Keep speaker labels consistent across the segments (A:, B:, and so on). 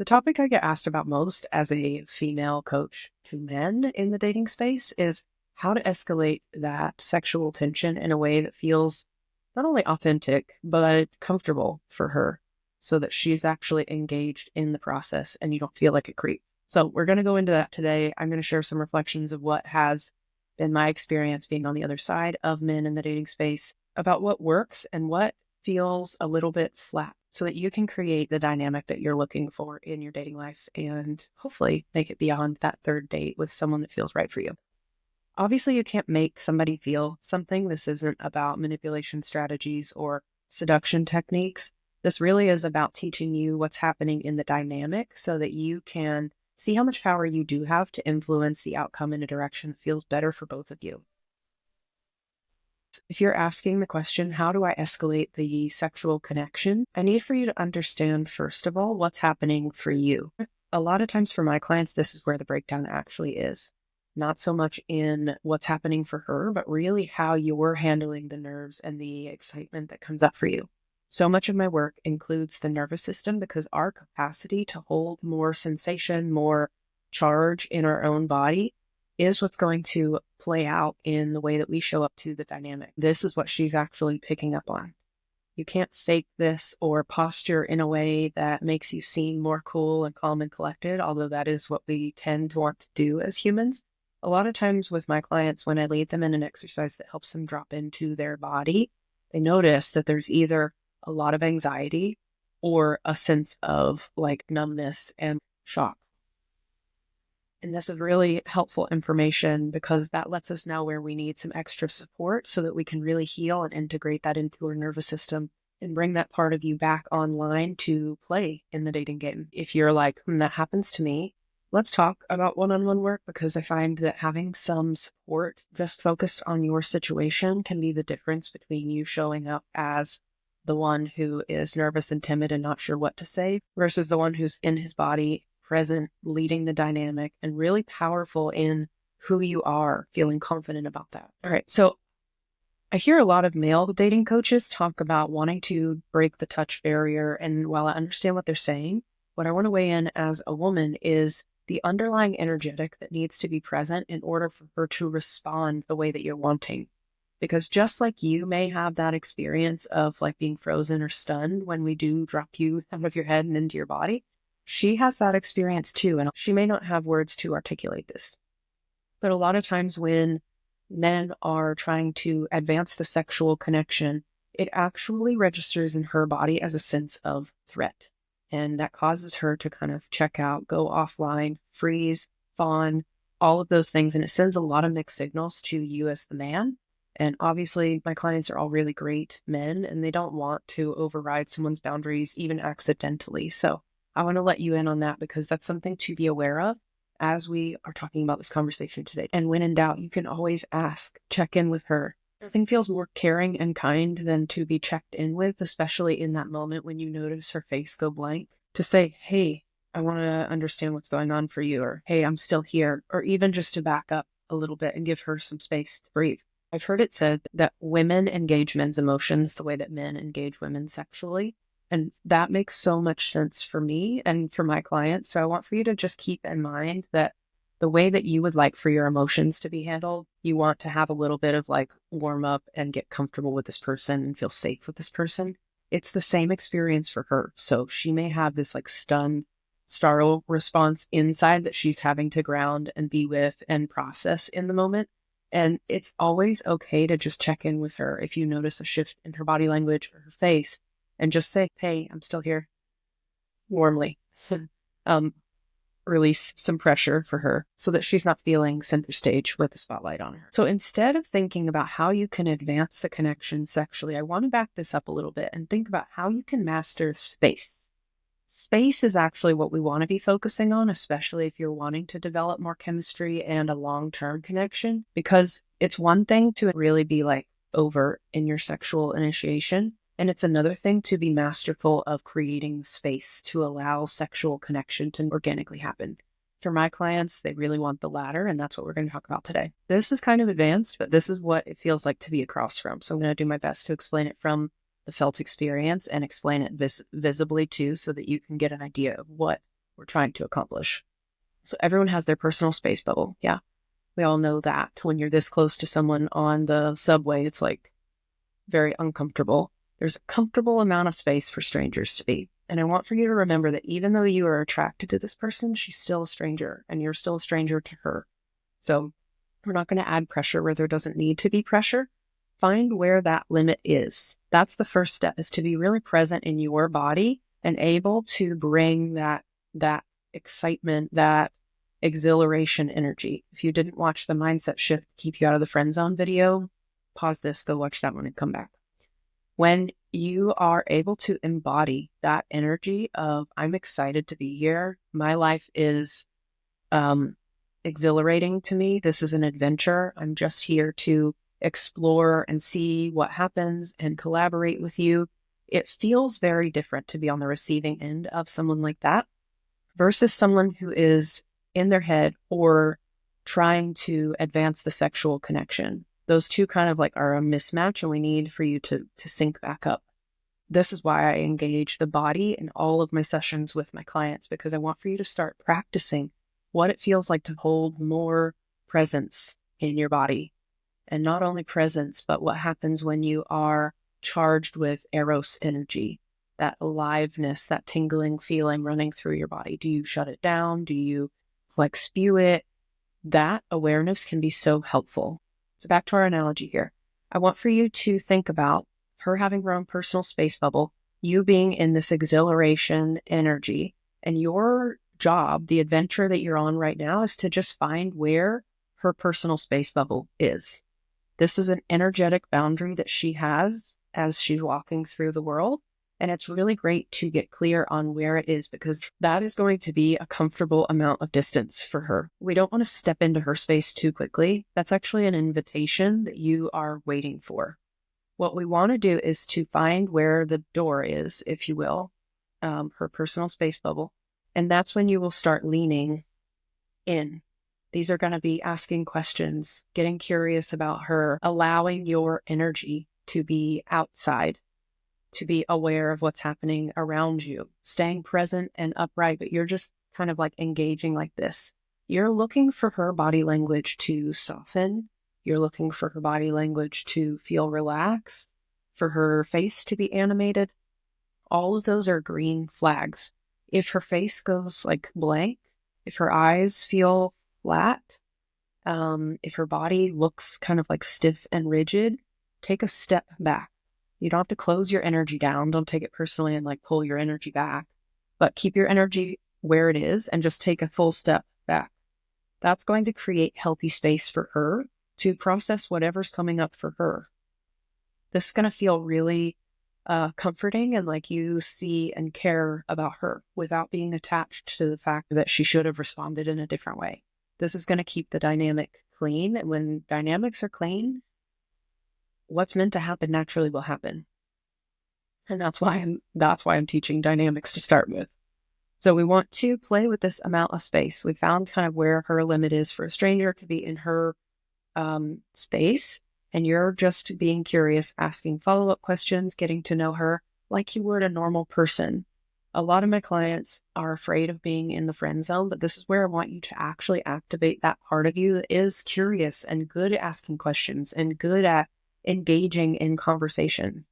A: The topic I get asked about most as a female coach to men in the dating space is how to escalate that sexual tension in a way that feels not only authentic, but comfortable for her so that she's actually engaged in the process and you don't feel like a creep. So we're going to go into that today. I'm going to share some reflections of what has been my experience being on the other side of men in the dating space about what works and what feels a little bit flat so that you can create the dynamic that you're looking for in your dating life and hopefully make it beyond that third date with someone that feels right for you. Obviously, you can't make somebody feel something. This isn't about manipulation strategies or seduction techniques. This really is about teaching you what's happening in the dynamic so that you can see how much power you do have to influence the outcome in a direction that feels better for both of you. If you're asking the question, how do I escalate the sexual connection? I need for you to understand, first of all, what's happening for you. A lot of times for my clients, this is where the breakdown actually is. Not so much in what's happening for her, but really how you're handling the nerves and the excitement that comes up for you. So much of my work includes the nervous system because our capacity to hold more sensation, more charge in our own body is what's going to play out in the way that we show up to the dynamic. This is what she's actually picking up on. You can't fake this or posture in a way that makes you seem more cool and calm and collected, although that is what we tend to want to do as humans. A lot of times with my clients, when I lead them in an exercise that helps them drop into their body, they notice that there's either a lot of anxiety or a sense of like numbness and shock. And this is really helpful information because that lets us know where we need some extra support so that we can really heal and integrate that into our nervous system and bring that part of you back online to play in the dating game. If you're like, that happens to me, let's talk about one-on-one work because I find that having some support just focused on your situation can be the difference between you showing up as the one who is nervous and timid and not sure what to say versus the one who's in his body, present, leading the dynamic, and really powerful in who you are, feeling confident about that. All right. So I hear a lot of male dating coaches talk about wanting to break the touch barrier. And while I understand what they're saying, what I want to weigh in as a woman is the underlying energetic that needs to be present in order for her to respond the way that you're wanting. Because just like you may have that experience of like being frozen or stunned when we do drop you out of your head and into your body, she has that experience too, and she may not have words to articulate this. But a lot of times when men are trying to advance the sexual connection, it actually registers in her body as a sense of threat. And that causes her to kind of check out, go offline, freeze, fawn, all of those things. And it sends a lot of mixed signals to you as the man. And obviously, my clients are all really great men, and they don't want to override someone's boundaries, even accidentally. So I want to let you in on that because that's something to be aware of as we are talking about this conversation today. And when in doubt, you can always ask, check in with her. Nothing feels more caring and kind than to be checked in with, especially in that moment when you notice her face go blank, to say, hey, I want to understand what's going on for you, or hey, I'm still here, or even just to back up a little bit and give her some space to breathe. I've heard it said that women engage men's emotions the way that men engage women sexually. And that makes so much sense for me and for my clients. So I want for you to just keep in mind that the way that you would like for your emotions to be handled, you want to have a little bit of like warm up and get comfortable with this person and feel safe with this person. It's the same experience for her. So she may have this like stun, startle response inside that she's having to ground and be with and process in the moment. And it's always okay to just check in with her if you notice a shift in her body language or her face and just say, hey, I'm still here, warmly. Release some pressure for her so that she's not feeling center stage with the spotlight on her. So instead of thinking about how you can advance the connection sexually, I want to back this up a little bit and think about how you can master space. Space is actually what we want to be focusing on, especially if you're wanting to develop more chemistry and a long-term connection, because it's one thing to really be like overt in your sexual initiation. And it's another thing to be masterful of creating space to allow sexual connection to organically happen. For my clients, they really want the latter, and that's what we're going to talk about today. This is kind of advanced, but this is what it feels like to be across from. So I'm going to do my best to explain it from the felt experience and explain it visibly too, so that you can get an idea of what we're trying to accomplish. So everyone has their personal space bubble. Yeah. We all know that when you're this close to someone on the subway, it's like very uncomfortable. There's a comfortable amount of space for strangers to be. And I want for you to remember that even though you are attracted to this person, she's still a stranger and you're still a stranger to her. So we're not going to add pressure where there doesn't need to be pressure. Find where that limit is. That's the first step, is to be really present in your body and able to bring that excitement, that exhilaration energy. If you didn't watch the Mindset Shift Keep You Out of the Friend Zone video, pause this, go watch that one and come back. When you are able to embody that energy of, I'm excited to be here, my life is exhilarating to me, this is an adventure, I'm just here to explore and see what happens and collaborate with you. It feels very different to be on the receiving end of someone like that versus someone who is in their head or trying to advance the sexual connection. Those two kind of like are a mismatch, and we need for you to sync back up. This is why I engage the body in all of my sessions with my clients, because I want for you to start practicing what it feels like to hold more presence in your body. And not only presence, but what happens when you are charged with Eros energy, that aliveness, that tingling feeling running through your body. Do you shut it down? Do you like spew it? That awareness can be so helpful. So back to our analogy here. I want for you to think about her having her own personal space bubble, you being in this exhilaration energy, and your job, the adventure that you're on right now, is to just find where her personal space bubble is. This is an energetic boundary that she has as she's walking through the world. And it's really great to get clear on where it is, because that is going to be a comfortable amount of distance for her. We don't want to step into her space too quickly. That's actually an invitation that you are waiting for. What we want to do is to find where the door is, if you will, her personal space bubble. And that's when you will start leaning in. These are going to be asking questions, getting curious about her, allowing your energy to be outside, to be aware of what's happening around you, staying present and upright, but you're just kind of like engaging like this. You're looking for her body language to soften. You're looking for her body language to feel relaxed, for her face to be animated. All of those are green flags. If her face goes like blank, if her eyes feel flat, if her body looks kind of like stiff and rigid, take a step back. You don't have to close your energy down. Don't take it personally and like pull your energy back, but keep your energy where it is and just take a full step back. That's going to create healthy space for her to process whatever's coming up for her. This is going to feel really comforting and like you see and care about her without being attached to the fact that she should have responded in a different way. This is going to keep the dynamic clean. And when dynamics are clean, what's meant to happen naturally will happen. And that's why I'm teaching dynamics to start with. So we want to play with this amount of space. We found kind of where her limit is for a stranger to be in her space. And you're just being curious, asking follow-up questions, getting to know her like you would a normal person. A lot of my clients are afraid of being in the friend zone, but this is where I want you to actually activate that part of you that is curious and good at asking questions and good at engaging in conversation.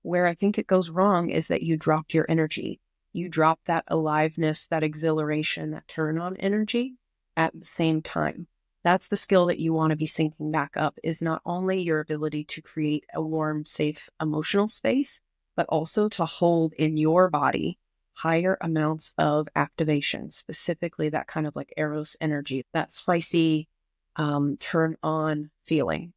A: Where I think it goes wrong is that you drop your energy. You drop that aliveness, that exhilaration, that turn on energy at the same time. That's the skill that you want to be syncing back up, is not only your ability to create a warm, safe, emotional space, but also to hold in your body higher amounts of activation, specifically that kind of like Eros energy, that spicy turn on feeling.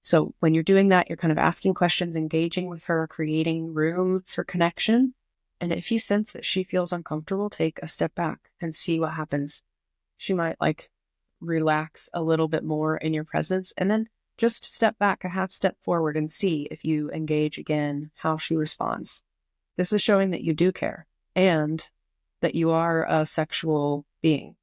A: So when you're doing that, you're kind of asking questions, engaging with her, creating room for connection. And if you sense that she feels uncomfortable, take a step back and see what happens. She might like relax a little bit more in your presence, and then just step back a half step forward and see if you engage again, how she responds. This is showing that you do care and that you are a sexual being.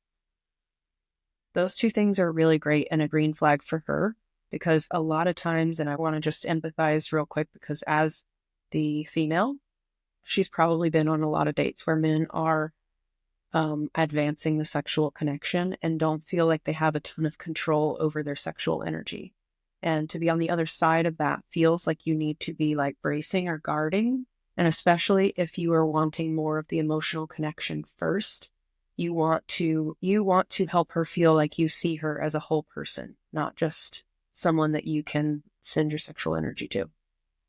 A: Those two things are really great and a green flag for her, because a lot of times, and I want to just empathize real quick, because as the female, she's probably been on a lot of dates where men are advancing the sexual connection and don't feel like they have a ton of control over their sexual energy. And to be on the other side of that feels like you need to be like bracing or guarding. And especially if you are wanting more of the emotional connection first, you want to help her feel like you see her as a whole person, not just someone that you can send your sexual energy to.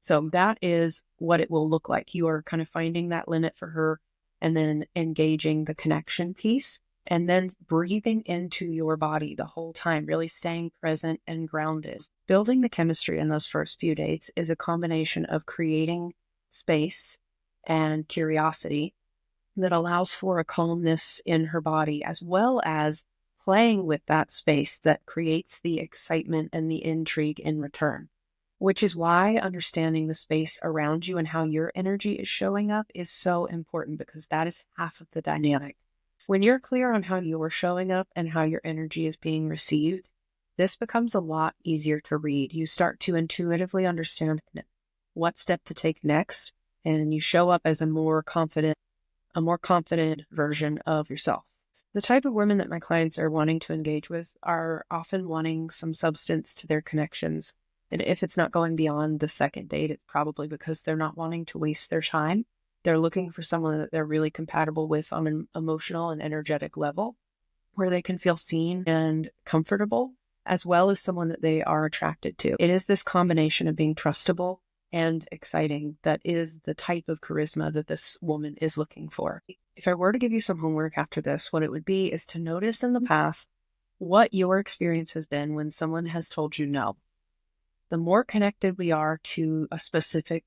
A: So that is what it will look like. You are kind of finding that limit for her and then engaging the connection piece and then breathing into your body the whole time, really staying present and grounded. Building the chemistry in those first few dates is a combination of creating space and curiosity that allows for a calmness in her body, as well as playing with that space that creates the excitement and the intrigue in return. Which is why understanding the space around you and how your energy is showing up is so important, because that is half of the dynamic. When you're clear on how you're showing up and how your energy is being received, this becomes a lot easier to read. You start to intuitively understand what step to take next, and you show up as a more confident version of yourself. The type of women that my clients are wanting to engage with are often wanting some substance to their connections. And if it's not going beyond the second date, it's probably because they're not wanting to waste their time. They're looking for someone that they're really compatible with on an emotional and energetic level, where they can feel seen and comfortable, as well as someone that they are attracted to. It is this combination of being trustable and exciting that is the type of charisma that this woman is looking for. If I were to give you some homework after this, what it would be is to notice in the past what your experience has been when someone has told you no. The more connected we are to a specific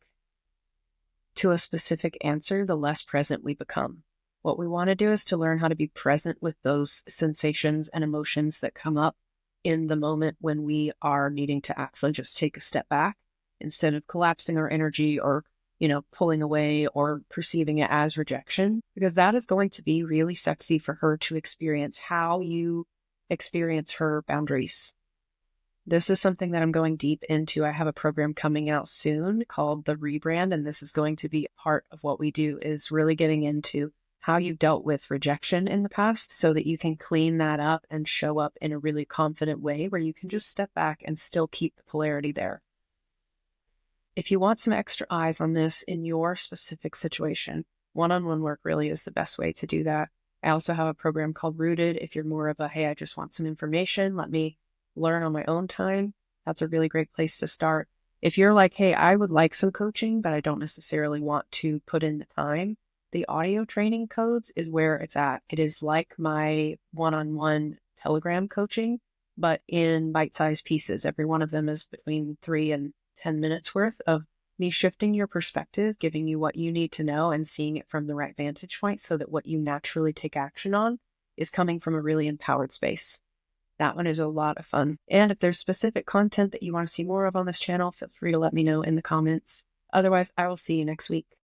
A: answer, the less present we become. What we want to do is to learn how to be present with those sensations and emotions that come up in the moment when we are needing to actually just take a step back instead of collapsing our energy or, pulling away or perceiving it as rejection, because that is going to be really sexy for her to experience how you experience her boundaries. This is something that I'm going deep into. I have a program coming out soon called The Rebrand, and this is going to be a part of what we do, is really getting into how you've dealt with rejection in the past so that you can clean that up and show up in a really confident way where you can just step back and still keep the polarity there. If you want some extra eyes on this in your specific situation, one-on-one work really is the best way to do that. I also have a program called Rooted. If you're more of a, hey, I just want some information, let me learn on my own time, that's a really great place to start. If you're like, hey, I would like some coaching, but I don't necessarily want to put in the time, the audio training codes is where it's at. It is like my one-on-one Telegram coaching, but in bite-sized pieces. Every one of them is between 3 and 10 minutes worth of me shifting your perspective, giving you what you need to know and seeing it from the right vantage point so that what you naturally take action on is coming from a really empowered space. That one is a lot of fun. And if there's specific content that you want to see more of on this channel, feel free to let me know in the comments. Otherwise, I will see you next week.